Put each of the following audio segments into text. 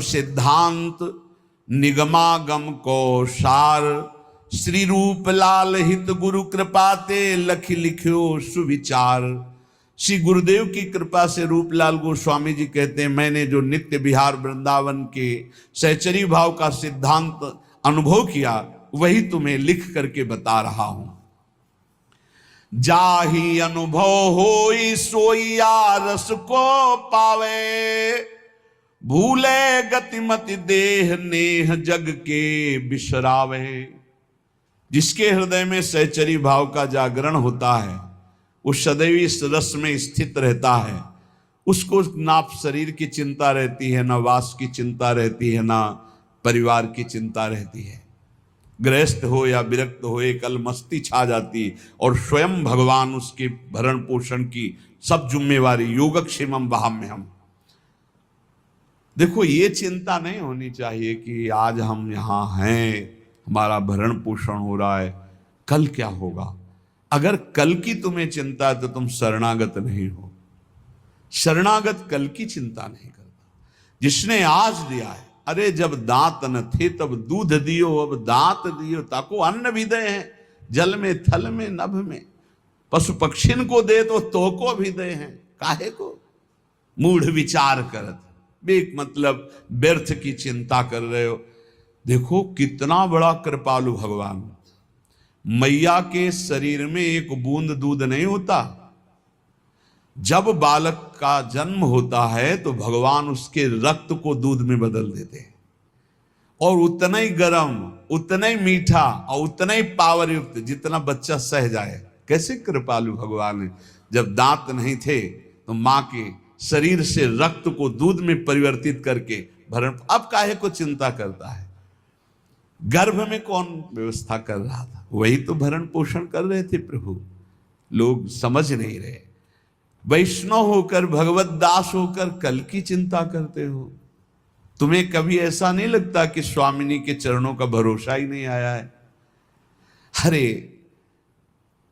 सिद्धांत निगमागम को सार, श्री रूप लाल हित गुरु कृपाते लख लिख्यो सुविचार। श्री गुरुदेव की कृपा से रूपलाल गोस्वामी जी कहते हैं, मैंने जो नित्य विहार वृंदावन के सहचरी भाव का सिद्धांत अनुभव किया वही तुम्हें लिख करके बता रहा हूं। जाही अनुभव होई सोईया रस को पावे, भूले गतिमति देह नेह जग के बिसरावे। जिसके हृदय में सहचरी भाव का जागरण होता है वो सदैव इस रस में स्थित रहता है। उसको ना शरीर की चिंता रहती है, ना वास की चिंता रहती है, ना परिवार की चिंता रहती है। गृहस्थ हो या विरक्त हो, एक अलमस्ती छा जाती और स्वयं भगवान उसके भरण पोषण की सब जिम्मेवारी। योगक्षेमम वहाम्यहम्। देखो, ये चिंता नहीं होनी चाहिए कि आज हम यहाँ हैं, हमारा भरण पोषण हो रहा है, कल क्या होगा। अगर कल की तुम्हें चिंता है तो तुम शरणागत नहीं हो। शरणागत कल की चिंता नहीं करता। जिसने आज दिया है, अरे जब दांत न थे तब दूध दियो, अब दांत दियो ताको अन्न भी दे हैं, जल में थल में नभ में। पशु पक्षिन को दे तो को भी दे हैं, काहे को मूढ़ विचार करत। बेक मतलब व्यर्थ की चिंता कर रहे हो। देखो कितना बड़ा कृपालु भगवान। मैया के शरीर में एक बूंद दूध नहीं होता। जब बालक का जन्म होता है तो भगवान उसके रक्त को दूध में बदल देते हैं, और उतना ही गर्म, उतना ही मीठा और उतना ही पावर युक्त जितना बच्चा सह जाए। कैसे कृपालु भगवान है। जब दांत नहीं थे तो मां के शरीर से रक्त को दूध में परिवर्तित करके भरण। अब काहे को चिंता करता है। गर्भ में कौन व्यवस्था कर रहा था, वही तो भरण पोषण कर रहे थे प्रभु। लोग समझ नहीं रहे। वैष्णव होकर, भगवत दास होकर कल की चिंता करते हो। तुम्हें कभी ऐसा नहीं लगता कि स्वामिनी के चरणों का भरोसा ही नहीं आया है। अरे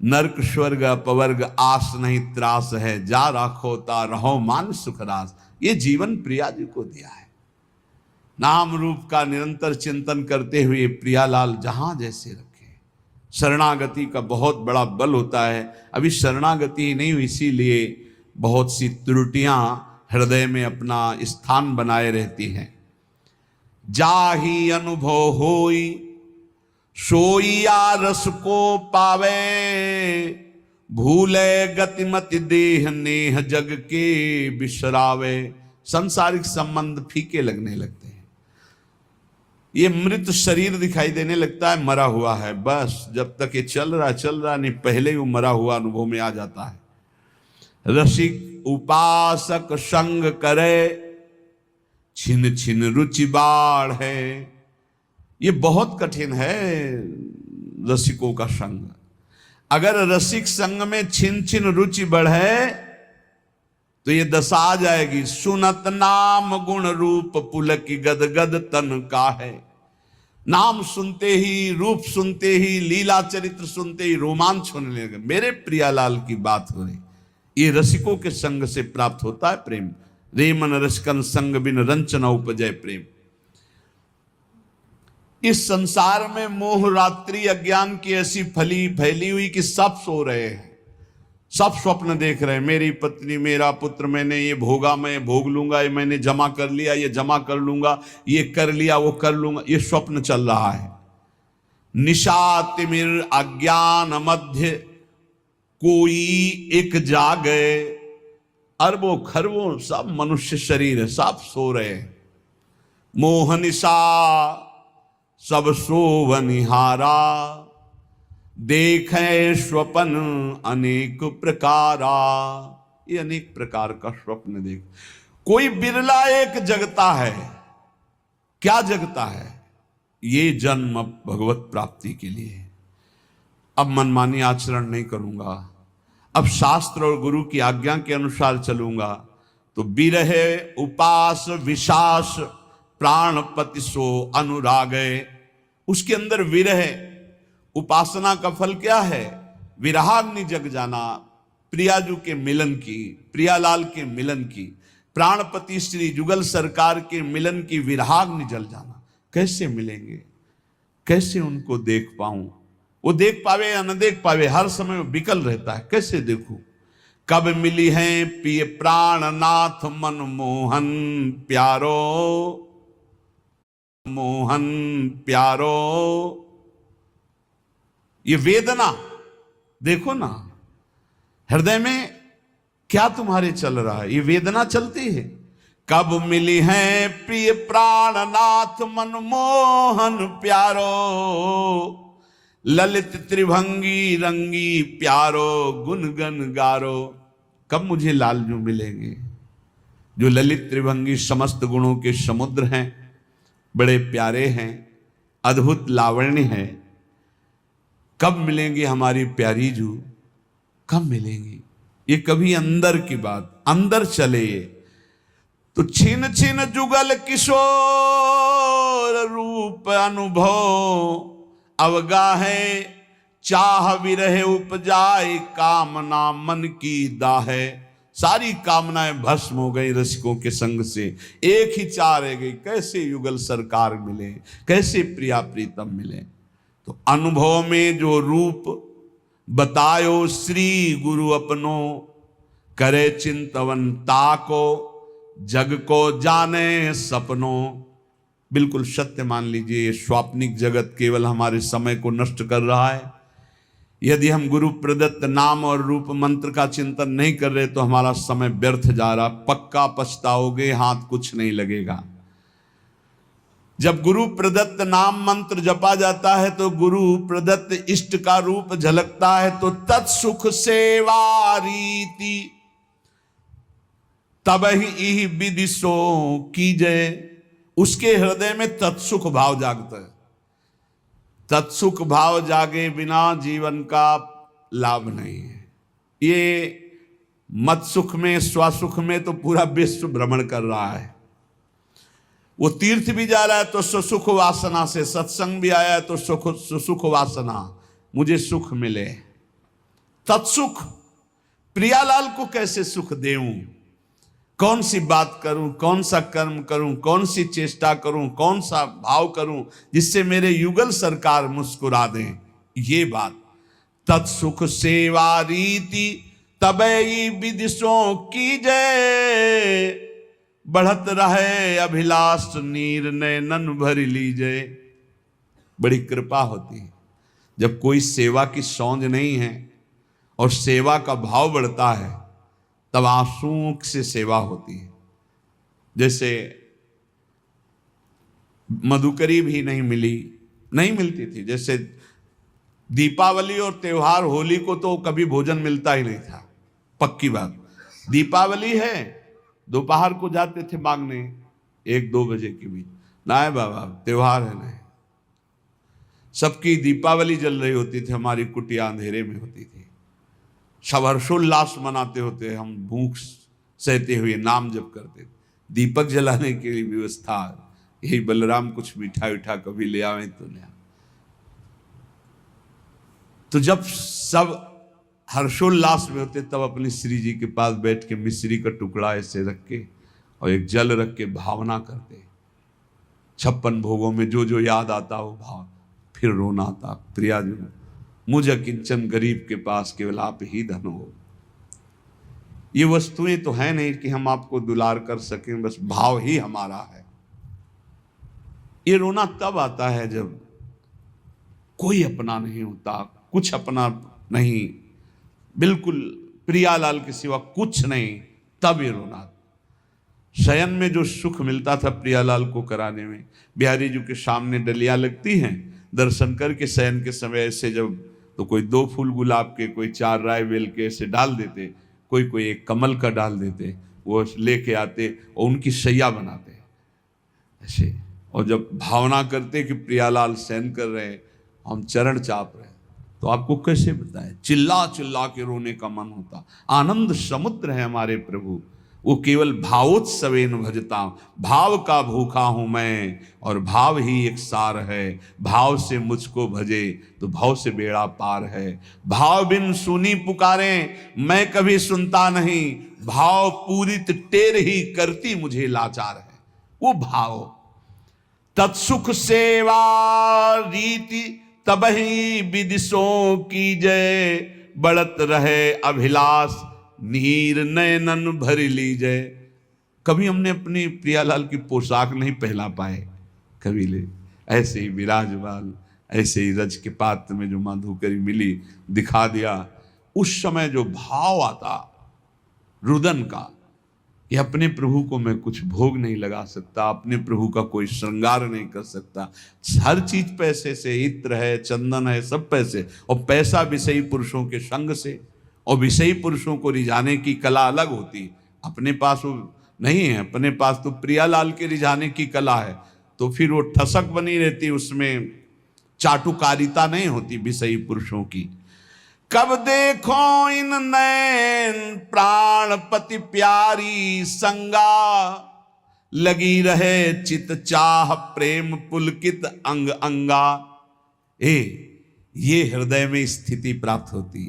नरक स्वर्ग अपवर्ग आस नहीं त्रास है, जा राखोता रहो मान सुखरास। ये जीवन प्रिया जी को दिया है। नाम रूप का निरंतर चिंतन करते हुए प्रियालाल जहां जैसे रखे। शरणागति का बहुत बड़ा बल होता है। अभी शरणागति नहीं हुई, इसीलिए बहुत सी त्रुटियां हृदय में अपना स्थान बनाए रहती हैं। जाही अनुभव होई सोईया रस को पावे, भूले गतिमति देह नेह जग के बिसरावे। सांसारिक संबंध फीके लगने लगते हैं। ये मृत शरीर दिखाई देने लगता है, मरा हुआ है। बस जब तक ये चल रहा नहीं, पहले ही वो मरा हुआ अनुभव में आ जाता है। रसिक उपासक संग करे, छिन छिन रुचि बाढ़ है। ये बहुत कठिन है रसिकों का संग। अगर रसिक संग में छिन छिन रुचि बढ़े तो ये दशा आ जाएगी। सुनत नाम गुण रूप पुलक गद गद तन का है। नाम सुनते ही, रूप सुनते ही, लीला चरित्र सुनते ही रोमांच होने लगे। मेरे प्रियालाल की बात हो रही। ये रसिकों के संग से प्राप्त होता है प्रेम। रेमन रसकन संग बिन रंचन उपजय प्रेम। इस संसार में मोह रात्रि अज्ञान की ऐसी फैली हुई कि सब सो रहे हैं, सब स्वप्न देख रहे हैं। मेरी पत्नी, मेरा पुत्र, मैंने ये भोगा, मैं भोग लूंगा, ये मैंने जमा कर लिया, ये जमा कर लूंगा, ये कर लिया, वो कर लूंगा। ये स्वप्न चल रहा है। निशा तिमिर अज्ञान मध्य कोई एक जागे। अरबों खरबों सब मनुष्य शरीर है, सब सो रहे हैं। मोह निशा सब सोवनिहारा, देखे स्वपन अनेक प्रकारा। ये अनेक प्रकार का स्वप्न देख। कोई बिरला एक जगता है। क्या जगता है? ये जन्म भगवत प्राप्ति के लिए। अब मनमानी आचरण नहीं करूंगा, अब शास्त्र और गुरु की आज्ञा के अनुसार चलूंगा तो बिरहे उपास विशास प्राणपति सो अनुरागे। उसके अंदर विरह, उपासना का फल क्या है? विरहाग्नि जग जाना, प्रियाजू के मिलन की, प्रियालाल के मिलन की। प्राणपति श्री जुगल सरकार के मिलन की विराग निजल जाना। कैसे मिलेंगे, कैसे उनको देख पाऊं? वो देख पावे या न देख पावे, हर समय विकल रहता है, कैसे देखूं? कब मिली है पिय प्राणनाथ मनमोहन प्यारो, मोहन प्यारो। ये वेदना देखो ना, हृदय में क्या तुम्हारे चल रहा है, ये वेदना चलती है। कब मिली है प्रिय प्राणनाथ मनमोहन प्यारो, ललित त्रिभंगी रंगी प्यारो गुणगन गारो। कब मुझे लालजू मिलेंगे जो ललित त्रिभंगी समस्त गुणों के समुद्र हैं, बड़े प्यारे हैं, अद्भुत लावण्य है। कब मिलेंगे हमारी प्यारी जू, कब मिलेंगी? ये कभी अंदर की बात, अंदर चले तो छिन छिन जुगल किशोर रूप अनुभव, अवगा है चाह विरह उपजाए कामना मन की दाहे। सारी कामनाएं भस्म हो गई रसिकों के संग से, एक ही चाह रह गई, कैसे युगल सरकार मिले, कैसे प्रिया प्रीतम मिले। तो अनुभव में जो रूप बतायो श्री गुरु अपनो, करे चिंतवन ताको जग को जाने सपनों। बिल्कुल सत्य मान लीजिए, ये स्वाप्निक जगत केवल हमारे समय को नष्ट कर रहा है। यदि हम गुरु प्रदत्त नाम और रूप मंत्र का चिंतन नहीं कर रहे तो हमारा समय व्यर्थ जा रहा, पक्का पछताओगे, हाथ कुछ नहीं लगेगा। जब गुरु प्रदत्त नाम मंत्र जपा जाता है तो गुरु प्रदत्त इष्ट का रूप झलकता है, तो तत्सुख सेवा रीति तब ही विदिशो कीजय। उसके हृदय में तत्सुख भाव जागता है। तत्सुख भाव जागे बिना जीवन का लाभ नहीं है। ये मत सुख में, स्वसुख में तो पूरा विश्व भ्रमण कर रहा है। वो तीर्थ भी जा रहा है तो सुसुख वासना से, सत्संग भी आया है तो सुसुख वासना, मुझे सुख मिले। तत्सुख, प्रियालाल को कैसे सुख देऊं, कौन सी बात करूं, कौन सा कर्म करूं, कौन सी चेष्टा करूं, कौन सा भाव करूं जिससे मेरे युगल सरकार मुस्कुरा दें, ये बात। तत्सुख सेवा रीति तबई विदिशों की जय, बढ़त रहे अभिलाष नीर नैनन भर लीजिए। बड़ी कृपा होती है जब कोई सेवा की सौंध नहीं है और सेवा का भाव बढ़ता है, तब आंसुओं से सेवा होती है। जैसे मधुकरी भी नहीं मिलती थी। जैसे दीपावली और त्योहार, होली को तो कभी भोजन मिलता ही नहीं था, पक्की बात। दीपावली है, दोपहर को जाते थे मांगने 1-2 बजे के बीच, ना है बाबा त्योहार है, नहीं। सबकी दीपावली जल रही होती थी, हमारी कुटिया अंधेरे में होती थी। सब हर्षोल्लास मनाते होते, हम भूख सहते हुए नाम जप करते। दीपक जलाने की व्यवस्था, यही बलराम कुछ मीठा उठा कभी ले आवे तो ले। तो जब सब हर्षोल्लास में होते तब अपनी श्री जी के पास बैठ के मिश्री का टुकड़ा ऐसे रख के और एक जल रख के भावना करते। 56 भोगों में जो जो याद आता वो भाव, फिर रोना आता, प्रिया जी मुझ किंचन गरीब के पास केवल आप ही धन हो। ये वस्तुएं तो है नहीं कि हम आपको दुलार कर सकें, बस भाव ही हमारा है। ये रोना तब आता है जब कोई अपना नहीं होता, कुछ अपना नहीं, बिल्कुल प्रियालाल के सिवा कुछ नहीं, तब ये रोना। शयन में जो सुख मिलता था प्रियालाल को कराने में, बिहारी जी के सामने डलियां लगती हैं, दर्शन करके शयन के समय ऐसे जब तो कोई 2 फूल गुलाब के, कोई 4 राय बेल के ऐसे डाल देते, कोई एक कमल का डाल देते, वो लेके आते और उनकी शैया बनाते ऐसे। और जब भावना करते कि प्रियालाल शयन कर रहे हैं, हम चरण चाप रहे हैं, तो आपको कैसे बताएं, चिल्ला चिल्ला के रोने का मन होता। आनंद समुद्र है हमारे प्रभु, वो केवल भावोत्सवेन भजता, भाव का भूखा हूं मैं और भाव ही एक सार है। भाव से मुझको भजे तो भाव से बेड़ा पार है। भाव बिन सुनी पुकारे मैं कभी सुनता नहीं, भाव पूरित टेर ही करती मुझे लाचार है। वो भाव तत्सुख सेवा रीति तबही विदिशों की जय, बढ़त रहे अभिलाष नीर नयनन भर लीजय। कभी हमने अपनी प्रियालाल की पोशाक नहीं पहना पाए, कभी ले ऐसे ही विराजमान, ऐसे ही रज के पात्र में जो माधुकरी मिली दिखा दिया। उस समय जो भाव आता रुदन का कि अपने प्रभु को मैं कुछ भोग नहीं लगा सकता, अपने प्रभु का कोई श्रृंगार नहीं कर सकता, हर चीज पैसे से, इत्र है, चंदन है, सब पैसे, और पैसा विषयी पुरुषों के संग से, और विषयी पुरुषों को रिझाने की कला अलग होती है। अपने पास वो नहीं है, अपने पास तो प्रियालाल के रिझाने की कला है, तो फिर वो ठसक बनी रहती, उसमें चाटुकारिता नहीं होती विषयी पुरुषों की। कब देखो इन नैन प्राणपति प्यारी संगा, लगी रहे चित चाह प्रेम पुलकित अंग अंगा। ये हृदय में स्थिति प्राप्त होती।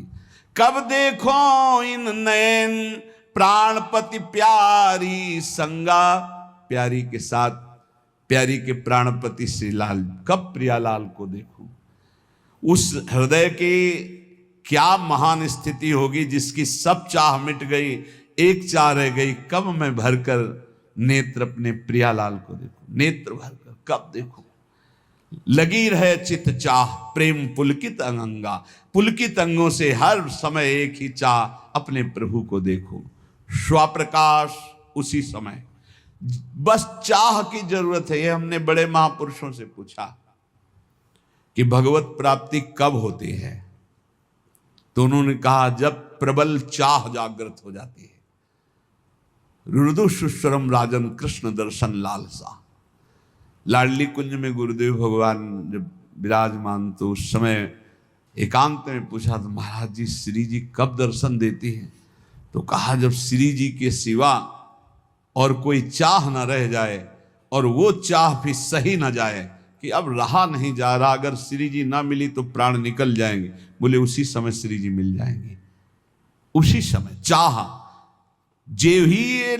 कब देखो इन नैन प्राणपति प्यारी संगा, प्यारी के साथ प्यारी के प्राणपति श्री लाल, कब प्रियालाल को देखूं। उस हृदय के क्या महान स्थिति होगी जिसकी सब चाह मिट गई, एक चाह रह गई, कब मैं भरकर नेत्र अपने प्रियालाल को देखूं, नेत्र भरकर कब देखूं। लगी रहे चित चाह प्रेम पुलकित अंगा, पुलकित अंगों से हर समय एक ही चाह अपने प्रभु को देखूं। स्वप्रकाश उसी समय, बस चाह की जरूरत है। ये हमने बड़े महापुरुषों से पूछा कि भगवत प्राप्ति कब होती है, तो उन्होंने कहा जब प्रबल चाह जागृत हो जाती है। रुदु सुस्वरम राजन कृष्ण दर्शन लालसा। लाडली कुंज में गुरुदेव भगवान जब विराजमान, तो उस समय एकांत में पूछा तो महाराज जी श्री जी कब दर्शन देती हैं, तो कहा जब श्री जी के सिवा और कोई चाह न रह जाए, और वो चाह भी सही न जाए कि अब रहा नहीं जा रहा, अगर श्री जी ना मिली तो प्राण निकल जाएंगे, बोले उसी समय श्री जी मिल जाएंगे। उसी समय चाह जे ही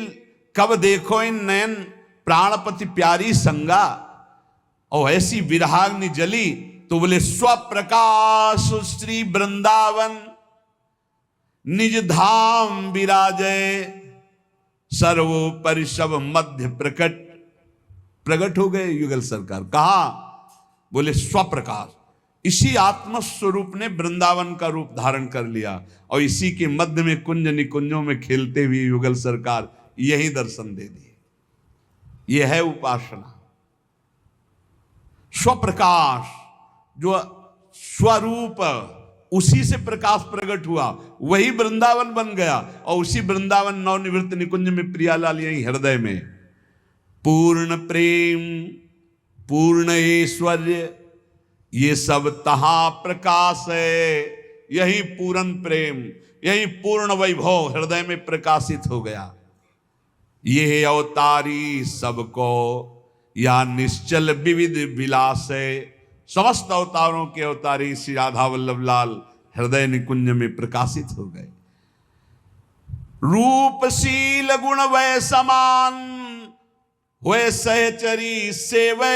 कब देखो इन नयन प्राणपति प्यारी संगा, और ऐसी विरहाग्नि जली तो बोले स्वप्रकाश श्री वृंदावन निज धाम विराजय, सर्वोपरि सब मध्य प्रकट हो गए युगल सरकार। कहा, बोले स्वप्रकाश, इसी आत्मस्वरूप ने वृंदावन का रूप धारण कर लिया, और इसी के मध्य में कुंज निकुंजों में खेलते हुए युगल सरकार यही दर्शन दे दिए। यह है उपासना। स्वप्रकाश, जो स्वरूप, उसी से प्रकाश प्रकट हुआ, वही वृंदावन बन गया, और उसी वृंदावन नवनिवृत्त निकुंज में प्रियालाल यही हृदय में पूर्ण प्रेम पूर्ण ऐश्वर्य, ये सब तहां प्रकाश है। यही पूर्ण प्रेम, यही पूर्ण वैभव हृदय में प्रकाशित हो गया। ये अवतारी सबको या निश्चल विविध विलास है। समस्त अवतारों के अवतारी श्री राधा वल्लभ लाल हृदय निकुंज में प्रकाशित हो गए। रूपशील गुण वै समान हुए सहचरी सेवे,